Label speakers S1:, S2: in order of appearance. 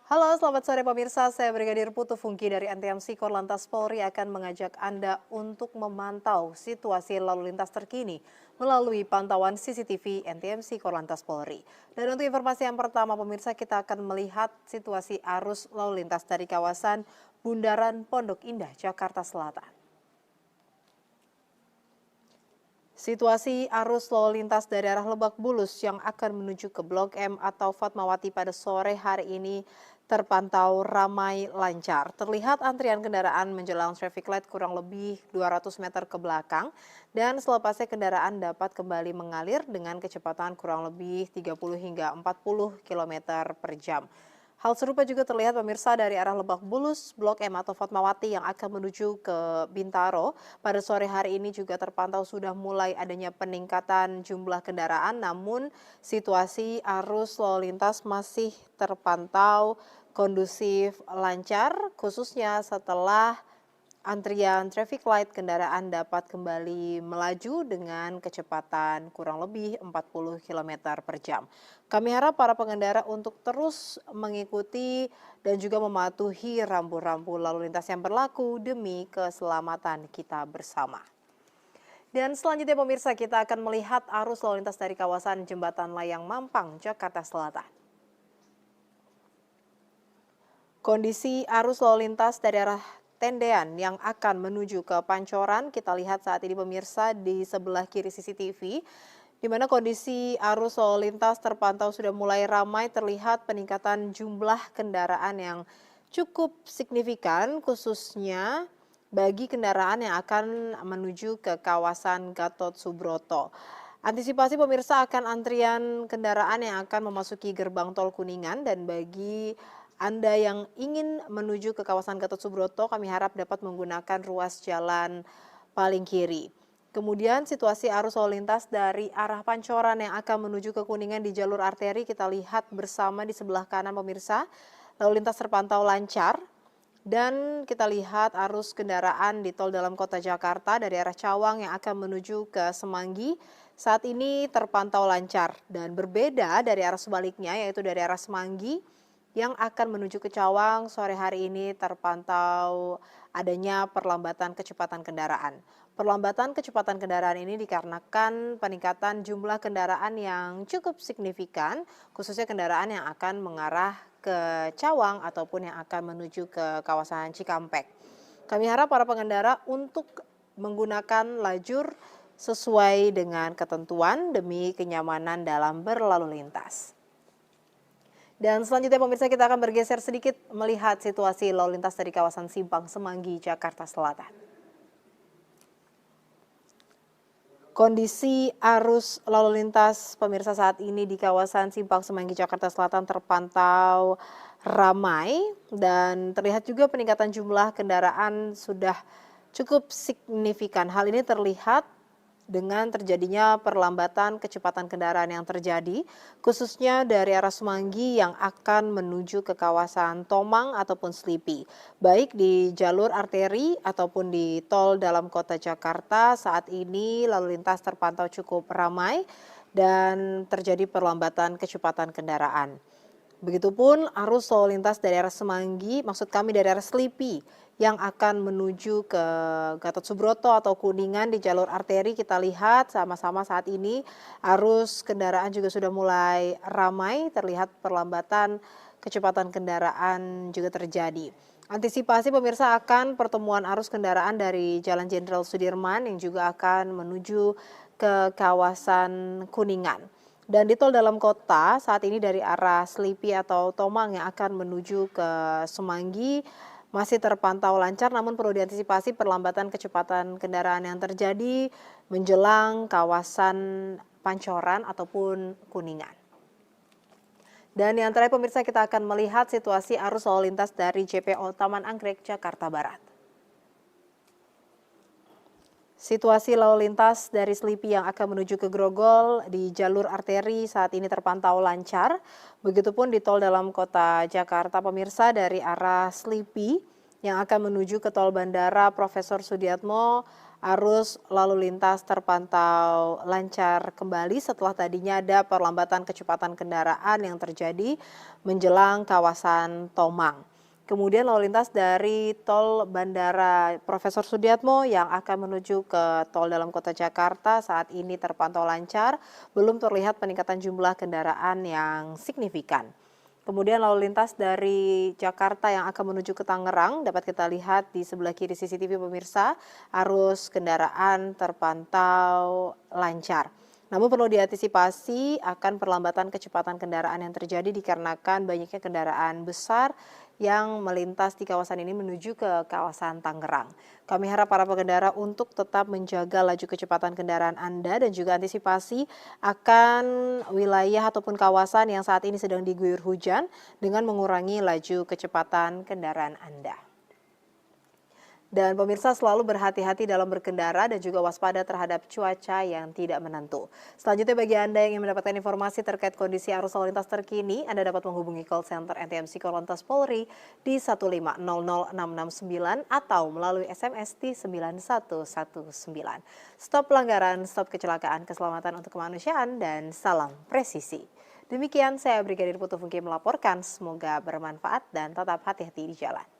S1: Halo, selamat sore pemirsa. Saya Brigadir Putu Fungki dari NTMC Korlantas Polri akan mengajak Anda untuk memantau situasi lalu lintas terkini melalui pantauan CCTV NTMC Korlantas Polri. Dan untuk informasi yang pertama pemirsa, kita akan melihat situasi arus lalu lintas dari kawasan Bundaran Pondok Indah, Jakarta Selatan. Situasi arus lalu lintas dari arah Lebak Bulus yang akan menuju ke Blok M atau Fatmawati pada sore hari ini terpantau ramai lancar. Terlihat antrian kendaraan menjelang traffic light kurang lebih 200 meter ke belakang dan selepasnya kendaraan dapat kembali mengalir dengan kecepatan kurang lebih 30 hingga 40 km per jam. Hal serupa juga terlihat pemirsa dari arah Lebak Bulus, Blok M atau Fatmawati yang akan menuju ke Bintaro. Pada sore hari ini juga terpantau sudah mulai adanya peningkatan jumlah kendaraan, namun situasi arus lalu lintas masih terpantau kondusif lancar, khususnya setelah antrian traffic light kendaraan dapat kembali melaju dengan kecepatan kurang lebih 40 km per jam. Kami harap para pengendara untuk terus mengikuti dan juga mematuhi rambu-rambu lalu lintas yang berlaku demi keselamatan kita bersama. Dan selanjutnya pemirsa, kita akan melihat arus lalu lintas dari kawasan Jembatan Layang Mampang, Jakarta Selatan. Kondisi arus lalu lintas dari arah Tendean yang akan menuju ke Pancoran, kita lihat saat ini pemirsa di sebelah kiri CCTV, di mana kondisi arus lalu lintas terpantau sudah mulai ramai, terlihat peningkatan jumlah kendaraan yang cukup signifikan, khususnya bagi kendaraan yang akan menuju ke kawasan Gatot Subroto. Antisipasi pemirsa akan antrian kendaraan yang akan memasuki gerbang tol Kuningan, dan bagi Anda yang ingin menuju ke kawasan Gatot Subroto, kami harap dapat menggunakan ruas jalan paling kiri. Kemudian situasi arus lalu lintas dari arah Pancoran yang akan menuju ke Kuningan di jalur arteri, kita lihat bersama di sebelah kanan pemirsa. Lalu lintas terpantau lancar. Dan kita lihat arus kendaraan di tol dalam kota Jakarta dari arah Cawang yang akan menuju ke Semanggi saat ini terpantau lancar, dan berbeda dari arah sebaliknya yaitu dari arah Semanggi yang akan menuju ke Cawang sore hari ini terpantau adanya perlambatan kecepatan kendaraan. Perlambatan kecepatan kendaraan ini dikarenakan peningkatan jumlah kendaraan yang cukup signifikan, khususnya kendaraan yang akan mengarah ke Cawang ataupun yang akan menuju ke kawasan Cikampek. Kami harap para pengendara untuk menggunakan lajur sesuai dengan ketentuan demi kenyamanan dalam berlalu lintas. Dan selanjutnya pemirsa, kita akan bergeser sedikit melihat situasi lalu lintas dari kawasan Simpang Semanggi, Jakarta Selatan. Kondisi arus lalu lintas pemirsa saat ini di kawasan Simpang Semanggi, Jakarta Selatan terpantau ramai dan terlihat juga peningkatan jumlah kendaraan sudah cukup signifikan. Hal ini terlihat dengan terjadinya perlambatan kecepatan kendaraan yang terjadi, khususnya dari arah Semanggi yang akan menuju ke kawasan Tomang ataupun Slipi. Baik di jalur arteri ataupun di tol dalam kota Jakarta, saat ini lalu lintas terpantau cukup ramai dan terjadi perlambatan kecepatan kendaraan. Begitupun arus lalu lintas dari arah Semanggi, maksud kami dari arah Slipi yang akan menuju ke Gatot Subroto atau Kuningan di jalur arteri, kita lihat sama-sama saat ini arus kendaraan juga sudah mulai ramai, terlihat perlambatan kecepatan kendaraan juga terjadi. Antisipasi pemirsa akan pertemuan arus kendaraan dari Jalan Jenderal Sudirman yang juga akan menuju ke kawasan Kuningan. Dan di tol dalam kota saat ini dari arah Slipi atau Tomang yang akan menuju ke Semanggi masih terpantau lancar, namun perlu diantisipasi perlambatan kecepatan kendaraan yang terjadi menjelang kawasan Pancoran ataupun Kuningan. Dan yang terakhir pemirsa, kita akan melihat situasi arus lalu lintas dari JPO Taman Anggrek, Jakarta Barat. Situasi lalu lintas dari Slipi yang akan menuju ke Grogol di jalur arteri saat ini terpantau lancar. Begitupun di tol dalam kota Jakarta pemirsa dari arah Slipi yang akan menuju ke tol Bandara Profesor Sudiatmo Arus lalu lintas terpantau lancar kembali setelah tadinya ada perlambatan kecepatan kendaraan yang terjadi menjelang kawasan Tomang. Kemudian lalu lintas dari tol Bandara Profesor Sudiatmo yang akan menuju ke tol dalam kota Jakarta saat ini terpantau lancar, belum terlihat peningkatan jumlah kendaraan yang signifikan. Kemudian lalu lintas dari Jakarta yang akan menuju ke Tangerang dapat kita lihat di sebelah kiri CCTV pemirsa, arus kendaraan terpantau lancar. Namun perlu diantisipasi akan perlambatan kecepatan kendaraan yang terjadi dikarenakan banyaknya kendaraan besar yang melintas di kawasan ini menuju ke kawasan Tangerang. Kami harap para pengendara untuk tetap menjaga laju kecepatan kendaraan Anda dan juga antisipasi akan wilayah ataupun kawasan yang saat ini sedang diguyur hujan dengan mengurangi laju kecepatan kendaraan Anda. Dan pemirsa selalu berhati-hati dalam berkendara dan juga waspada terhadap cuaca yang tidak menentu. Selanjutnya bagi Anda yang ingin mendapatkan informasi terkait kondisi arus lalu lintas terkini, Anda dapat menghubungi call center NTMC Korlantas Polri di 1500669 atau melalui SMS di 9119. Stop pelanggaran, stop kecelakaan, keselamatan untuk kemanusiaan, dan salam presisi. Demikian saya Brigadir Putu Fungki melaporkan, semoga bermanfaat dan tetap hati-hati di jalan.